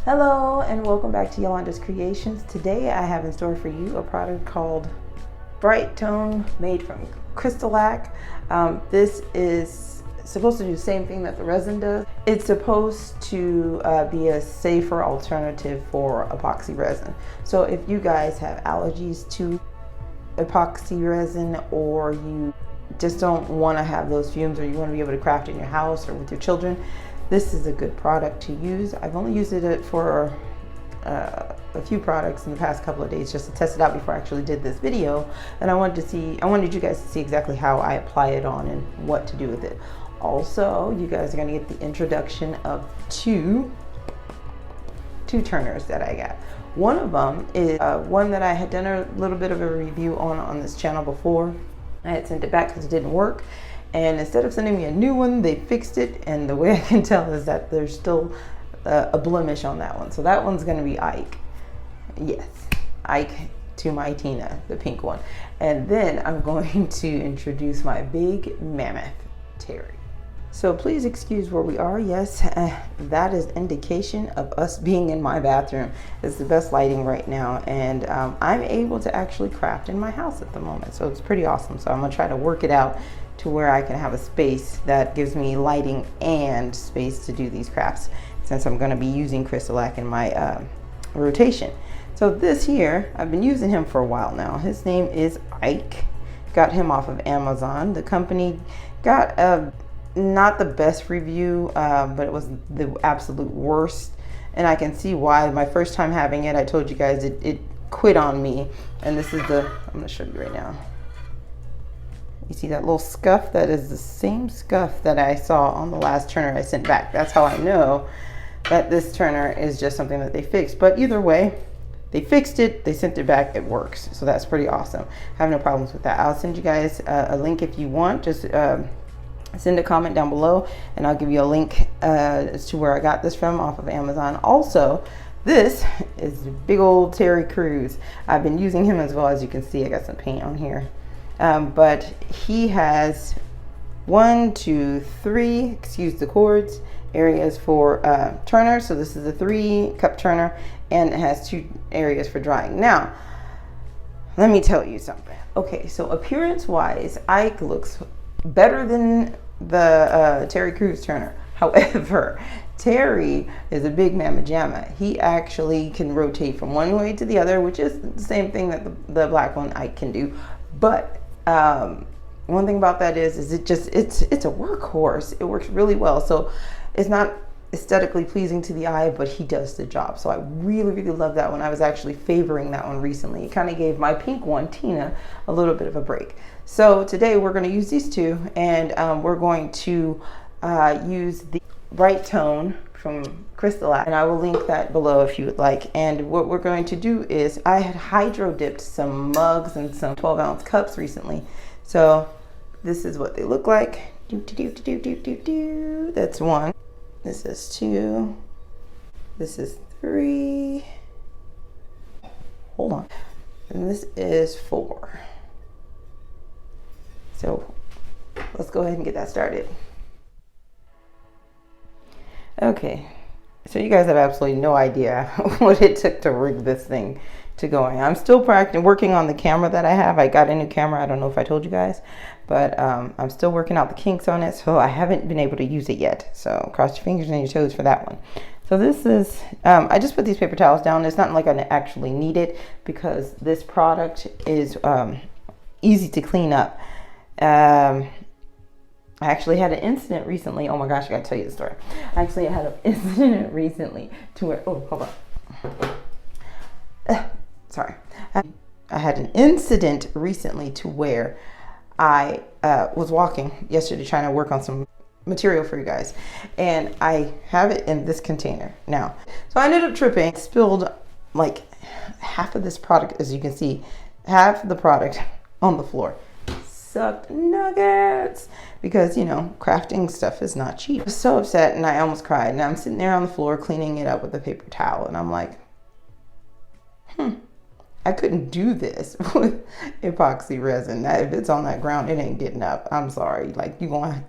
Hello and welcome back to Yolanda's Creations. Today I have in store for you a product called Bright Tone made from Crystalac. This is supposed to do the same thing that the resin does. It's supposed to be a safer alternative for epoxy resin. So if you guys have allergies to epoxy resin, or you just don't want to have those fumes, or you want to be able to craft in your house or with your children, this is a good product to use. I've only used it for a few products in the past couple of days just to test it out before I actually did this video. And I wanted you guys to see exactly how I apply it on and what to do with it. Also, you guys are going to get the introduction of two turners that I got. One of them is one that I had done a little bit of a review on this channel before. I had sent it back because it didn't work. And instead of sending me a new one, they fixed it. And the way I can tell is that there's still a blemish on that one. So that one's going to be Ike. Yes, Ike to my Tina, the pink one. And then I'm going to introduce my big mammoth, Terry. So please excuse where we are. Yes, that is indication of us being in my bathroom. It's the best lighting right now. And I'm able to actually craft in my house at the moment. So it's pretty awesome. So I'm going to try to work it out to where I can have a space that gives me lighting and space to do these crafts, since I'm going to be using Crystalac in my rotation. So this here, I've been using him for a while now. His name is Ike. Got him off of Amazon. The company got not the best review, but it was the absolute worst. And I can see why. My first time having it, I told you guys it quit on me. And this is I'm going to show you right now. You see that little scuff? That is the same scuff that I saw on the last turner I sent back. That's how I know that this turner is just something that they fixed. But either way, they fixed it, they sent it back, it works. So that's pretty awesome. I have no problems with that. I'll send you guys a link if you want. Just send a comment down below and I'll give you a link as to where I got this from off of Amazon. Also, this is big old Terry Crews. I've been using him as well. As you can see, I got some paint on here. But he has 1, 2, 3, excuse the cords, areas for turner. So this is a 3-cup turner, and it has 2 areas for drying. Now, let me tell you something. Okay, so appearance wise, Ike looks better than the Terry Crews turner. However, Terry is a big mamma jamma. He actually can rotate from one way to the other, which is the same thing that the black one Ike can do. But one thing about that is it's a workhorse. It works really well. So it's not aesthetically pleasing to the eye, but he does the job. So I really, really love that one. I was actually favoring that one recently. It kind of gave my pink one, Tina, a little bit of a break. So today we're going to use these two, and we're going to use the Bright Tone from Crystalac, and I will link that below if you would like. And what we're going to do is, I had hydro dipped some mugs and some 12-ounce cups recently. So this is what they look like. That's 1. This is 2. This is 3. Hold on. And this is 4. So let's go ahead and get that started. Okay, so you guys have absolutely no idea what it took to rig this thing to going. I'm still working on the camera that I have. I got a new camera. I don't know if I told you guys, but I'm still working out the kinks on it, so I haven't been able to use it yet. So cross your fingers and your toes for that one. So this is, I just put these paper towels down. It's not like I actually need it, because this product is easy to clean up. I actually had an incident recently. Oh my gosh, I gotta tell you the story. I actually had an incident recently to where, oh, hold on. Sorry. I had an incident recently to where I was walking yesterday trying to work on some material for you guys. And I have it in this container now. So I ended up tripping, spilled like half of this product, as you can see, half the product on the floor. Sucked nuggets, because you know, crafting stuff is not cheap. I was so upset and I almost cried, and I'm sitting there on the floor cleaning it up with a paper towel, and I'm like, I couldn't do this with epoxy resin. If it's on that ground, it ain't getting up. I'm sorry, like you're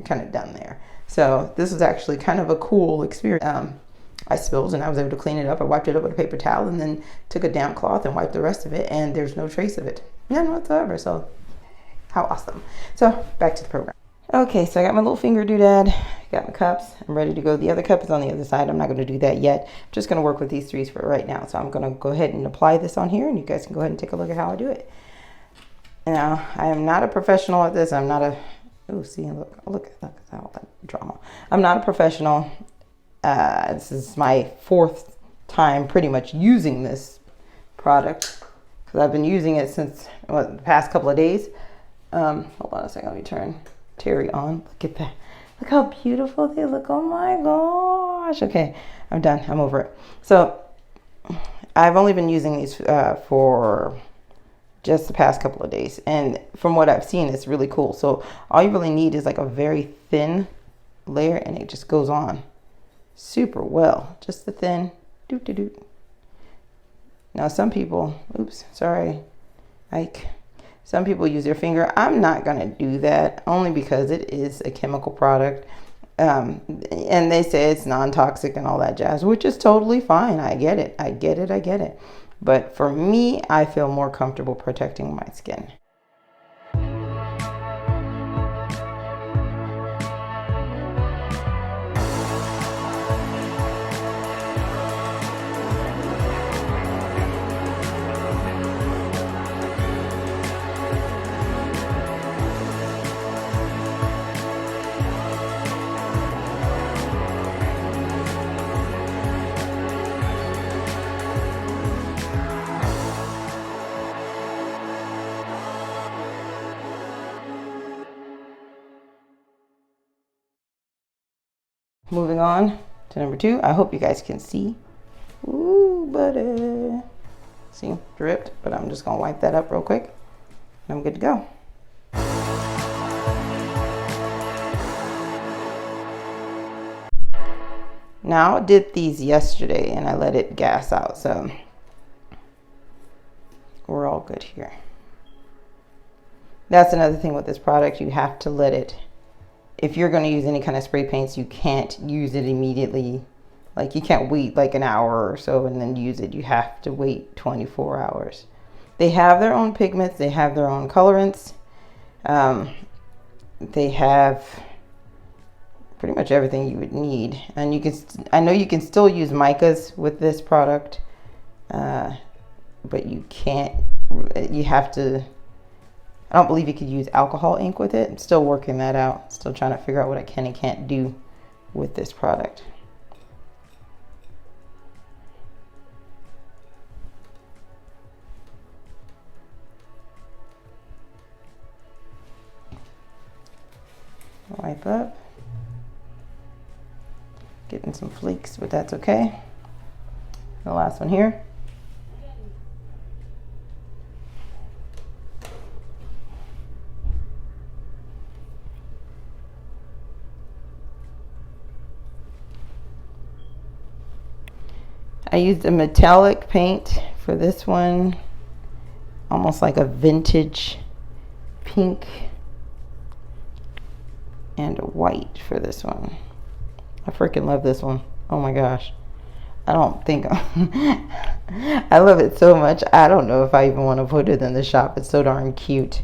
kind of done there. So this was actually kind of a cool experience. I spilled, and I was able to clean it up. I wiped it up with a paper towel and then took a damp cloth and wiped the rest of it, and there's no trace of it. None whatsoever. So how awesome. So back to the program. Okay, so I got my little finger doodad, got my cups. I'm ready to go. The other cup is on the other side. I'm not going to do that yet. I'm just going to work with these threes for right now. So I'm going to go ahead and apply this on here, and you guys can go ahead and take a look at how I do it. Now, I am not a professional at this. I'm not a, oh, see, look at all that drama. I'm not a professional. This is my 4th time pretty much using this product, because I've been using it since the past couple of days. Hold on a second, let me turn Terry on. Look at that. Look how beautiful they look. Oh my gosh. Okay, I'm done. I'm over it. So I've only been using these for just the past couple of days, and from what I've seen, it's really cool. So all you really need is like a very thin layer, and it just goes on super well. Just the thin doot. Now some people, oops, sorry, Ike. Some people use their finger. I'm not going to do that, only because it is a chemical product. And they say it's non-toxic and all that jazz, which is totally fine. I get it. I get it. But for me, I feel more comfortable protecting my skin. Moving on to number 2. I hope you guys can see. Ooh, buddy. See, dripped, but I'm just gonna wipe that up real quick and I'm good to go. Now I did these yesterday and I let it gas out, so we're all good here. That's another thing with this product. You have to let it, if you're going to use any kind of spray paints, you can't use it immediately. Like, you can't wait like an hour or so and then use it. You have to wait 24 hours. They have their own pigments. They have their own colorants. They have pretty much everything you would need. And you can, I know you can still use micas with this product, but you can't, you have to, I don't believe you could use alcohol ink with it. I'm still working that out. Still trying to figure out what I can and can't do with this product. Wipe up. Getting some flakes, but that's okay. The last one here. I used a metallic paint for this one, almost like a vintage pink, and a white for this one. I freaking love this one. Oh my gosh. I don't think I love it so much. I don't know if I even want to put it in the shop. It's so darn cute.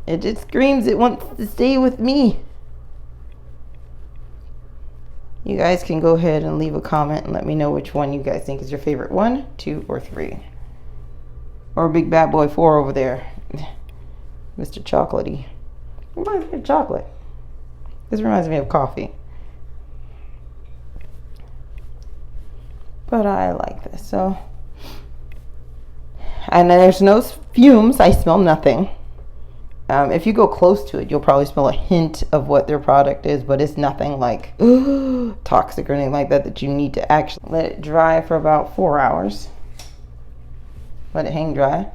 It just screams it wants to stay with me. You guys can go ahead and leave a comment and let me know which one you guys think is your favorite. 1, 2, or 3. Or Big Bad Boy 4 over there. Mr. Chocolatey. Reminds me of chocolate. This reminds me of coffee. But I like this. So, and there's no fumes. I smell nothing. If you go close to it, you'll probably smell a hint of what their product is, but it's nothing like toxic or anything like that that you need to actually let it dry for about 4 hours. Let it hang dry.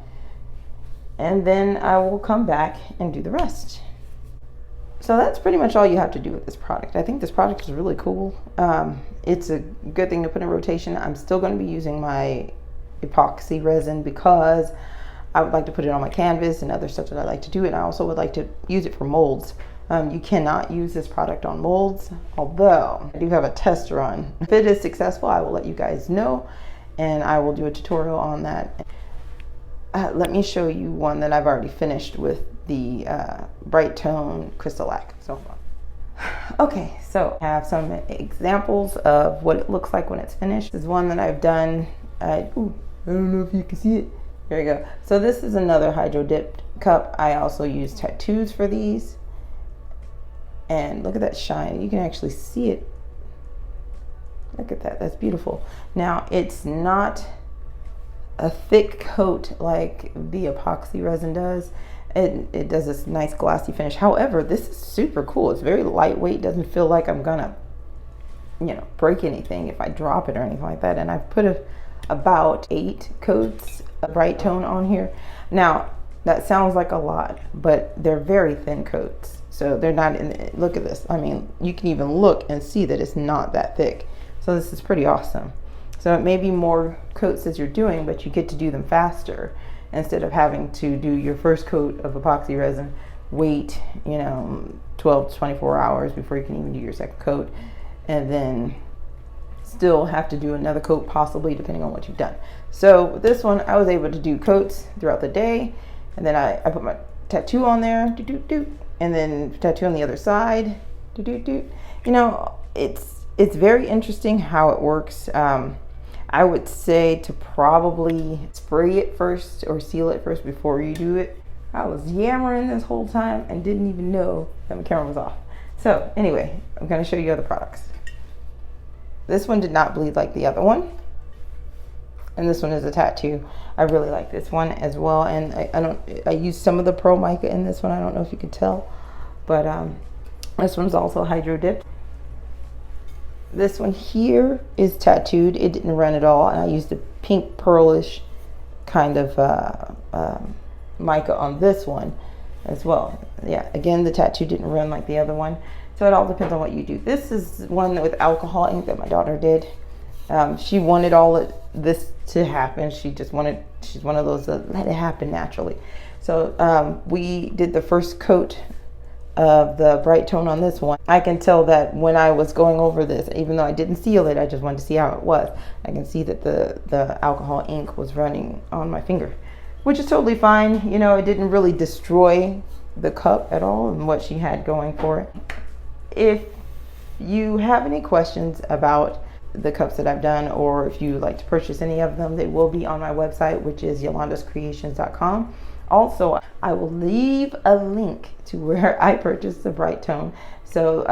And then I will come back and do the rest. So that's pretty much all you have to do with this product. I think this product is really cool. It's a good thing to put in rotation. I'm still going to be using my epoxy resin because I would like to put it on my canvas and other stuff that I like to do, and I also would like to use it for molds. You cannot use this product on molds, although I do have a test run. If it is successful, I will let you guys know, and I will do a tutorial on that. Let me show you one that I've already finished with the Bright Tone Crystalac. So, okay, so I have some examples of what it looks like when it's finished. This is one that I've done. Ooh, I don't know if you can see it. There you go. So this is another hydro dipped cup. I also use tattoos for these. And look at that shine. You can actually see it. Look at that. That's beautiful. Now, it's not a thick coat like the epoxy resin does. It does this nice glossy finish. However, this is super cool. It's very lightweight. Doesn't feel like I'm gonna, you know, break anything if I drop it or anything like that. And I've put about 8 coats of Bright Tone on here. Now, that sounds like a lot, but they're very thin coats. So they're not in, look at this. I mean, you can even look and see that it's not that thick. So this is pretty awesome. So it may be more coats as you're doing, but you get to do them faster instead of having to do your first coat of epoxy resin, wait, you know, 12 to 24 hours before you can even do your second coat, and then still have to do another coat possibly depending on what you've done. So with this one, I was able to do coats throughout the day, and then I put my tattoo on there, and then tattoo on the other side, You know, it's very interesting how it works. I would say to probably spray it first or seal it first before you do it. I was yammering this whole time and didn't even know that my camera was off. So anyway, I'm going to show you other products. This one did not bleed like the other one. And this one is a tattoo. I really like this one as well. And I used some of the Pro Mica in this one. I don't know if you could tell, but this one's also hydro dipped. This one here is tattooed. It didn't run at all. And I used a pink pearlish kind of mica on this one as well. Yeah, again, the tattoo didn't run like the other one. So it all depends on what you do. This is one with alcohol ink that my daughter did. She wanted this to happen. She's one of those that let it happen naturally. So we did the first coat of the Bright Tone on this one. I can tell that when I was going over this, even though I didn't seal it, I just wanted to see how it was. I can see that the alcohol ink was running on my finger, which is totally fine. You know, it didn't really destroy the cup at all and what she had going for it. If you have any questions about the cups that I've done, or if you would like to purchase any of them, they will be on my website, which is yolandascreations.com. Also, I will leave a link to where I purchased the Bright Tone, so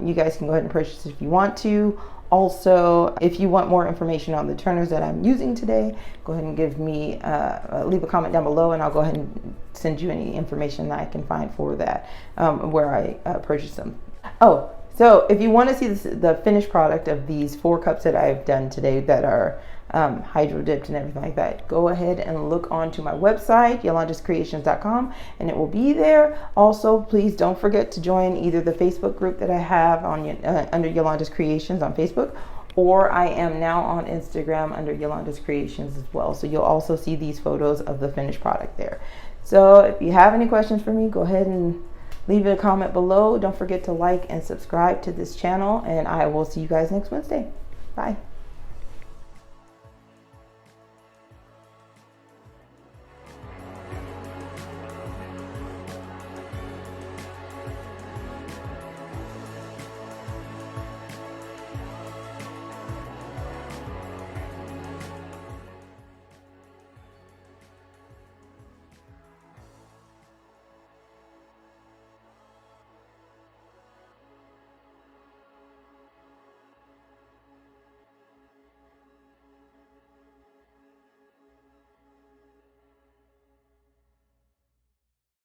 you guys can go ahead and purchase it if you want to. Also, if you want more information on the turners that I'm using today, go ahead and give me leave a comment down below, and I'll go ahead and send you any information that I can find for that, where I purchased them. Oh, so if you want to see the finished product of these 4 cups that I've done today that are hydro dipped and everything like that, go ahead and look onto my website, yolandascreations.com, and it will be there. Also, please don't forget to join either the Facebook group that I have on under Yolanda's Creations on Facebook, or I am now on Instagram under Yolanda's Creations as well. So you'll also see these photos of the finished product there. So if you have any questions for me, go ahead and leave a comment below. Don't forget to like and subscribe to this channel, and I will see you guys next Wednesday. Bye.